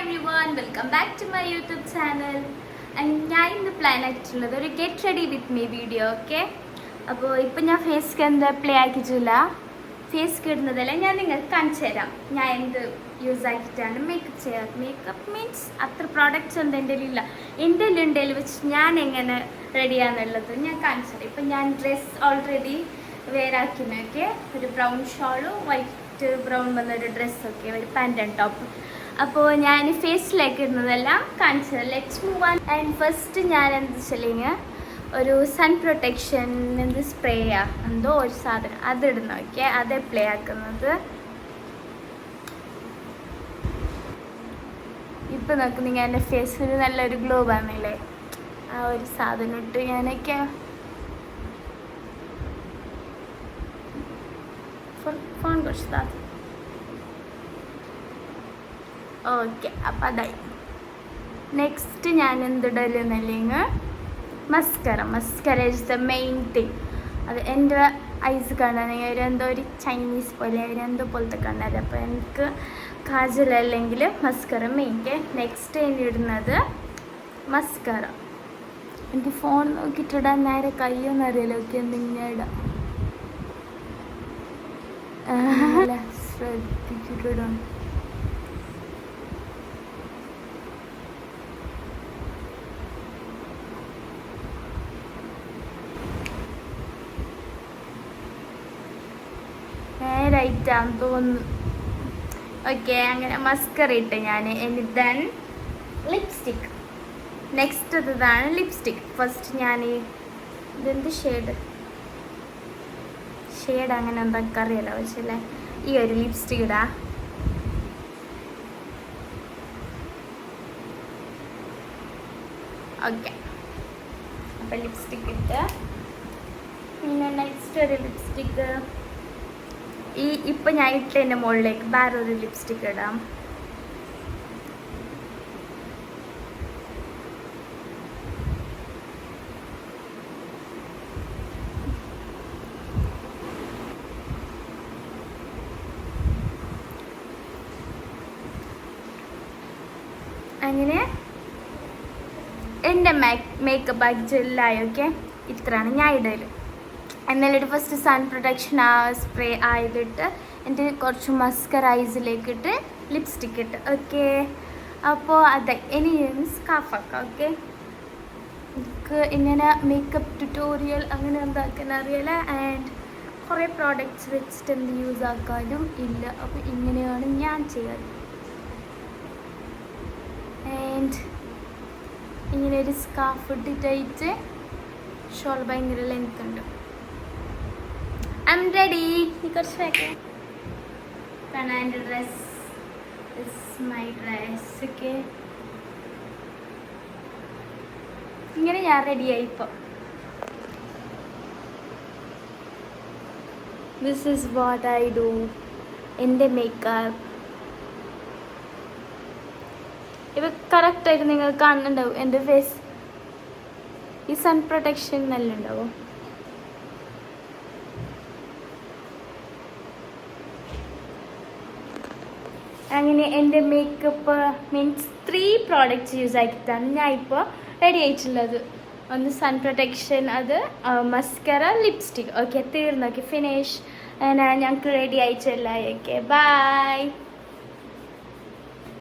everyone, welcome back to my YouTube channel. ഞാൻ ഇന്ന് plan ആക്കിയിട്ടുള്ളത് ഒരു get ready with me video. Okay, അപ്പോൾ ഇപ്പം ഞാൻ ഫേസ്ക്ക് എന്താ പ്ലേ ആക്കിയിട്ടില്ല, ഫേസ്ക്ക് ഇടുന്നതല്ല, ഞാൻ നിങ്ങൾക്ക് കാണിച്ചു തരാം ഞാൻ എന്ത് യൂസ് ആക്കിയിട്ടാണ് മേക്കപ്പ് ചെയ്യാറ്. മേക്കപ്പ് മീൻസ് അത്ര പ്രോഡക്റ്റ്സ് ഒന്നും എൻ്റെ ഇല്ല, എൻ്റെ ഉണ്ടേൽ വെച്ച് ഞാൻ എങ്ങനെ റെഡിയാണെന്നുള്ളത് ഞാൻ കാണിച്ചു തരാം. ഇപ്പം ഞാൻ ഡ്രസ്സ് ഓൾറെഡി വേറാക്കിന്. ഓക്കെ, ഒരു ബ്രൗൺ ഷോളും വൈറ്റ് ബ്രൗൺ വന്നൊരു ഡ്രസ്സൊക്കെ, ഒരു പാൻറ് ആൻഡ് ടോപ്പ്. അപ്പോൾ ഞാൻ ഫേസിലേക്ക് ഇടുന്നതെല്ലാം കാണിച്ചത്. Let's move on. And first ഞാൻ എന്ത് വെച്ചില്ലെങ്കിൽ ഒരു സൺ പ്രൊട്ടക്ഷൻ എന്ത് സ്പ്രേയാ എന്തോ ഒരു സാധനം അതിടുന്നു. ഓക്കെ, അത് അപ്ലൈ ആക്കുന്നത്. ഇപ്പം നോക്കുന്നെങ്കിൽ എൻ്റെ ഫേസിന് നല്ലൊരു ഗ്ലോ വന്നില്ലേ, ആ ഒരു സാധനം ഇട്ട് ഞാനൊക്കെ ഫോൺ കുറച്ച് സാധനം. ഓക്കെ, അപ്പം അതായി. നെക്സ്റ്റ് ഞാൻ എന്തിടലെന്നല്ലെങ്കിൽ മസ്കറ ഇസ് ദ മെയിൻ തിങ്. അത് എൻ്റെ ഐസ് കാണാനെങ്കിൽ അവരെന്തോ ഒരു ചൈനീസ് പോലെ അവരെന്തോ പോലത്തെ കണ്ണല്ല. അപ്പോൾ എനിക്ക് കാജൽ അല്ലെങ്കിൽ മസ്കറ മെയിൻ. നെക്സ്റ്റ് എനിക്ക് ഇടുന്നത് മസ്കറ. എനിക്ക് ഫോൺ നോക്കിയിട്ടിടാൻ നേരെ കയ്യൊന്നും അറിയില്ല. ഓക്കെ, എന്തെങ്കിലും ഇടാം, ശ്രദ്ധിച്ചിട്ടിടാം. നേരായിട്ടാന്ന് തോന്നുന്നു. ഓക്കെ, അങ്ങനെ മസ്കറ ഇട്ട് ഞാൻ. Then lipstick. നെക്സ്റ്റ് ഇതാണ് ലിപ്സ്റ്റിക്. ഫസ്റ്റ് ഞാൻ ഇതെന്ത് ഷെയ്ഡ് അങ്ങനെ എന്തൊക്കെ അറിയാലോ, പക്ഷേ ഈ ഒരു ലിപ്സ്റ്റിക് ഇടാ. ഓക്കെ, അപ്പം ലിപ്സ്റ്റിക് ഇട്ട് പിന്നെ നെക്സ്റ്റ് ഒരു ലിപ്സ്റ്റിക്ക് ഇപ്പം ഞാൻ ഇട്ടതിൻ്റെ മുകളിലേക്ക് വേറൊരു ലിപ്സ്റ്റിക്ക് ഇടാം. അങ്ങനെ എൻ്റെ മേക്കപ്പ് ആക്കി ജെല്ലായി. ഓക്കെ, ഇത്രയാണ് ഞാൻ ഇടല്. എന്നാലിട്ട് ഫസ്റ്റ് സൺ പ്രൊട്ടക്ഷൻ ആ സ്പ്രേ ആയതിട്ട് എൻ്റെ കുറച്ച് മസ്കറ ഐസിലേക്ക് ഇട്ട് ലിപ്സ്റ്റിക്ക് ഇട്ട്. ഓക്കെ, അപ്പോൾ അതെ ഇനി സ്കാർഫാക്കാം. ഓക്കെ, എനിക്ക് ഇങ്ങനെ മേക്കപ്പ് ട്യൂട്ടോറിയൽ അങ്ങനെ എന്താക്കാൻ അറിയില്ല. ആൻഡ് കുറേ പ്രോഡക്റ്റ്സ് വെച്ചിട്ട് എന്ത് യൂസ് ആക്കാനും ഇല്ല. അപ്പോൾ ഇങ്ങനെയാണ് ഞാൻ ചെയ്യാറ്. ആൻഡ് ഇങ്ങനെ ഒരു സ്കാർഫ് ഇട്ടിട്ട് ഷോൾ ഭയങ്കര ലെങ്ത് ഉണ്ട്. I am ready. കുറച്ച് വേക്കെ കാരണം എൻ്റെ dress is my dress. Okay, ഇങ്ങനെ ഞാൻ റെഡിയായി. ഇപ്പോൾ this is what I do. എൻ്റെ മേക്കപ്പ് ഇപ്പം കറക്റ്റായിട്ട് നിങ്ങൾ കാണുന്നുണ്ടാവും. എൻ്റെ ഫേസ് ഈ സൺ പ്രൊട്ടക്ഷൻ നല്ല ഉണ്ടാവും. അങ്ങനെ എൻ്റെ മേക്കപ്പ് മീൻസ് 3 പ്രോഡക്റ്റ്സ് യൂസ് ആക്കിയിട്ടാണ് ഞാൻ ഇപ്പോൾ റെഡി ആയിട്ടുള്ളത്. ഒന്ന് സൺ പ്രൊട്ടക്ഷൻ, അത് മസ്കറ, ലിപ്സ്റ്റിക്. ഓക്കെ, തീർന്നു. Okay, finish. ഞങ്ങൾക്ക് റെഡി ആയിട്ടില്ല. Okay, by.